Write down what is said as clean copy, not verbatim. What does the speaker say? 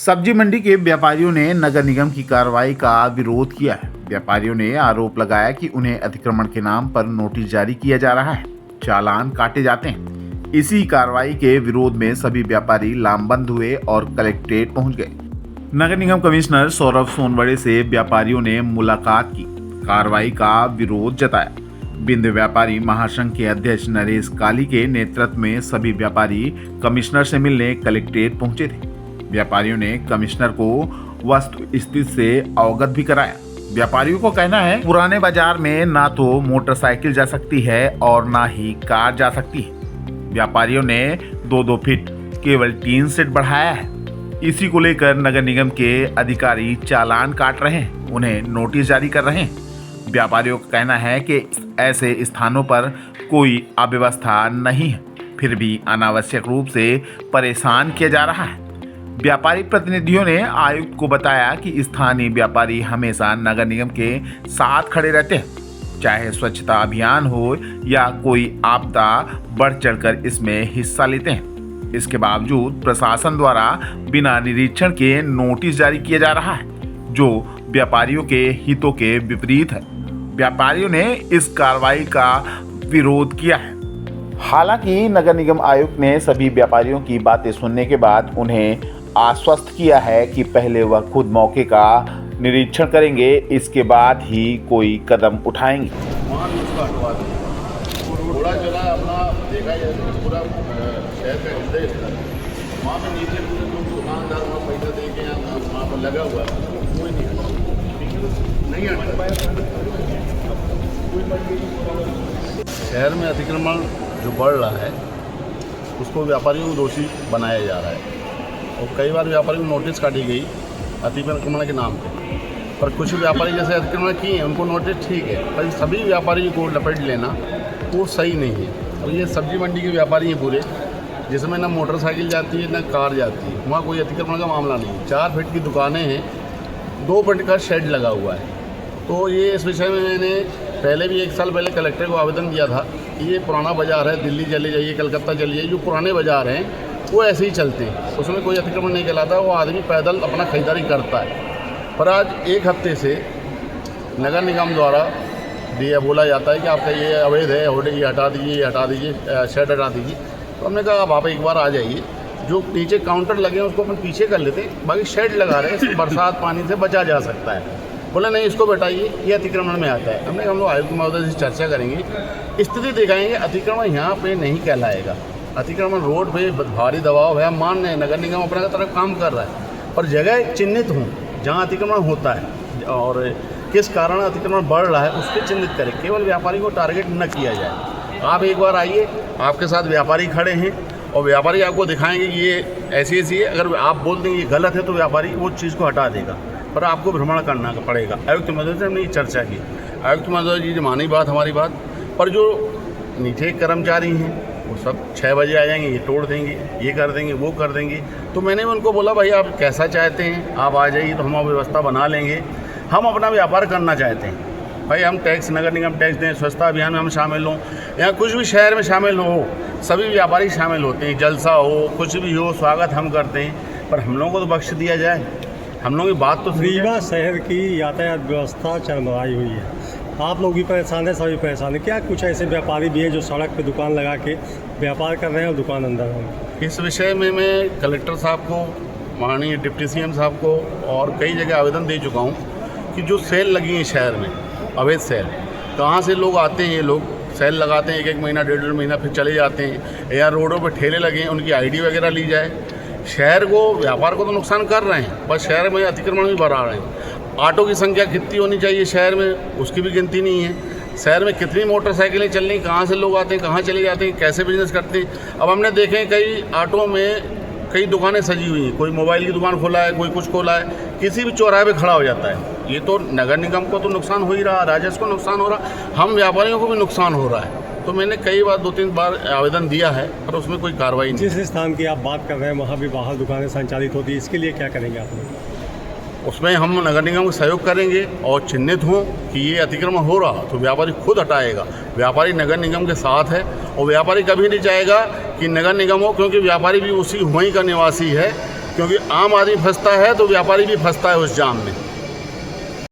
सब्जी मंडी के व्यापारियों ने नगर निगम की कार्रवाई का विरोध किया है। व्यापारियों ने आरोप लगाया कि उन्हें अतिक्रमण के नाम पर नोटिस जारी किया जा रहा है, चालान काटे जाते हैं। इसी कार्रवाई के विरोध में सभी व्यापारी लामबंद हुए और कलेक्ट्रेट पहुंच गए। नगर निगम कमिश्नर सौरभ सोनवड़े से व्यापारियों ने मुलाकात की, कार्रवाई का विरोध जताया। बिंद व्यापारी महासंघ के अध्यक्ष नरेश काली के नेतृत्व में सभी व्यापारी कमिश्नर से मिलने कलेक्ट्रेट पहुंचे थे। व्यापारियों ने कमिश्नर को वस्तु स्थिति से अवगत भी कराया। व्यापारियों को कहना है, पुराने बाजार में ना तो मोटरसाइकिल जा सकती है और ना ही कार जा सकती है। व्यापारियों ने 2-2 फीट केवल टीन सेट बढ़ाया है। इसी को लेकर नगर निगम के अधिकारी चालान काट रहे हैं, उन्हें नोटिस जारी कर रहे हैं। व्यापारियों का कहना है कि ऐसे स्थानों पर कोई अव्यवस्था नहीं है, फिर भी अनावश्यक रूप से परेशान किया जा रहा है। व्यापारी प्रतिनिधियों ने आयुक्त को बताया कि स्थानीय व्यापारी हमेशा नगर निगम के साथ खड़े रहते हैं, चाहे स्वच्छता अभियान हो या कोई आपदा, बढ़ चढ़कर इसमें हिस्सा लेते हैं। इसके बावजूद प्रशासन द्वारा बिना निरीक्षण के नोटिस जारी किया जा रहा है, जो व्यापारियों के हितों के विपरीत है। व्यापारियों ने इस कार्रवाई का विरोध किया है। हालांकि नगर निगम आयुक्त ने सभी व्यापारियों की बातें सुनने के बाद उन्हें आश्वस्त किया है कि पहले वह खुद मौके का निरीक्षण करेंगे, इसके बाद ही कोई कदम उठाएंगे। थोड़ा जगह अपना देखा जाए तो पूरा शहर का हृदय स्थल, वहाँ पे नीचे पूरे लोग दुकानदार वहाँ पैसा दे के वहाँ पर लगा हुआ है, कोई नहीं शहर में अतिक्रमण जो बढ़ रहा है उसको व्यापारियों को दोषी बनाया जा रहा है और कई बार व्यापारियों को नोटिस काटी गई अतिक्रमण के नाम पर कुछ व्यापारी जैसे अतिक्रमण किए हैं उनको नोटिस ठीक है, पर सभी व्यापारियों को लपेट लेना वो सही नहीं है। और ये सब्जी मंडी के व्यापारी हैं पूरे, जिसमें ना मोटरसाइकिल जाती है ना कार जाती है, वहाँ कोई अतिक्रमण का मामला नहीं है। 4 फीट की दुकानें हैं, 2 फीट का शेड लगा हुआ है। तो ये इस विषय में मैंने पहले भी 1 साल पहले कलेक्टर को आवेदन दिया था कि ये पुराना बाज़ार है, दिल्ली चले जाइए, कलकत्ता चले जाइए, जो पुराने बाज़ार हैं वो ऐसे ही चलते हैं, उसमें कोई अतिक्रमण नहीं कहलाता, वो आदमी पैदल अपना खरीदारी करता है। पर आज 1 हफ्ते से नगर निगम द्वारा दिया बोला जाता है कि आपका ये अवैध है, ये हटा दीजिए, ये हटा दीजिए, शेड हटा दीजिए। तो हमने कहा आप एक बार आ जाइए, जो नीचे काउंटर लगे हैं उसको अपन पीछे कर लेते हैं, बाकी शेड लगा रहे हैं, इससे बरसात पानी से बचा जा सकता है। बोले नहीं, इसको बैठाइए, ये अतिक्रमण में आता है। हम लोग आयुक्त महोदय से चर्चा करेंगे, स्थिति दिखाएंगे, अतिक्रमण यहाँ पे नहीं कहलाएगा। अतिक्रमण रोड पे भारी दबाव है, हम मान रहे हैं नगर निगम अपना तरफ काम कर रहा है, पर जगह चिन्हित हों जहाँ अतिक्रमण होता है और किस कारण अतिक्रमण बढ़ रहा है उसके चिन्हित करें, केवल व्यापारी को टारगेट न किया जाए। आप एक बार आइए, आपके साथ व्यापारी खड़े हैं और व्यापारी आपको दिखाएंगे कि ये ऐसी ऐसी है। अगर आप बोल देंगे ये गलत है तो व्यापारी वो चीज़ को हटा देगा, पर आपको भ्रमण करना पड़ेगा। आयुक्त महोदय से हमने ये चर्चा की, आयुक्त महोदय जी मानी बात हमारी बात, पर जो नीचे कर्मचारी हैं वो सब 6 बजे आ जाएंगे, ये तोड़ देंगे, ये कर देंगे, वो कर देंगे। तो मैंने उनको बोला भाई आप कैसा चाहते हैं, आप आ जाइए तो हम व्यवस्था बना लेंगे। हम अपना व्यापार करना चाहते हैं भाई, हम टैक्स, नगर निगम टैक्स दें, स्वच्छता अभियान में हम शामिल हों, या कुछ भी शहर में शामिल हो, सभी व्यापारी शामिल होते हैं, जलसा हो, कुछ भी हो, स्वागत हम करते हैं, पर हम लोगों को तो बख्श दिया जाए। हम लोगों की बात तो रीवा शहर की यातायात व्यवस्था चरमराई हुई है, आप लोग भी परेशान हैं, सभी परेशान हैं। क्या कुछ ऐसे व्यापारी भी हैं जो सड़क पे दुकान लगा के व्यापार कर रहे हैं और दुकान अंदर हैं? इस विषय में मैं कलेक्टर साहब को, माननीय डिप्टी सीएम साहब को और कई जगह आवेदन दे चुका हूँ कि जो सेल लगी हैं शहर में, अवैध सेल, कहाँ से लोग आते हैं, ये लोग सेल लगाते हैं 1-1 महीना, 1.5 महीना, फिर चले जाते हैं, या रोडों पर ठेले लगे हैं, उनकी ID वगैरह ली जाए। शहर को, व्यापार को तो नुकसान कर रहे हैं, पर शहर में अतिक्रमण भी बढ़ा रहे हैं। ऑटो की संख्या कितनी होनी चाहिए शहर में, उसकी भी गिनती नहीं है। शहर में कितनी मोटरसाइकिलें चल रही, कहाँ से लोग आते हैं, कहाँ चले जाते हैं, कैसे बिजनेस करते हैं। अब हमने देखे कई ऑटो में कई दुकानें सजी हुई हैं, कोई मोबाइल की दुकान खोला है, कोई कुछ खोला है, किसी भी चौराहे पे खड़ा हो जाता है। ये तो नगर निगम को तो नुकसान हो ही रहा, राजस्व को नुकसान हो रहा, हम व्यापारियों को भी नुकसान हो रहा है। तो मैंने कई बार 2-3 बार आवेदन दिया है, पर उसमें कोई कार्रवाई नहीं। जिस स्थान की आप बात कर रहे हैं वहाँ भी बाहर दुकानें संचालित होती है, इसके लिए क्या करेंगे आप लोग? उसमें हम नगर निगम का सहयोग करेंगे और चिन्हित हों कि ये अतिक्रमण हो रहा तो व्यापारी खुद हटाएगा। व्यापारी नगर निगम के साथ है और व्यापारी कभी नहीं चाहेगा कि नगर निगम हो, क्योंकि व्यापारी भी उसी वहीं का निवासी है क्योंकि आम आदमी फंसता है तो व्यापारी भी फंसता है उस जाम में।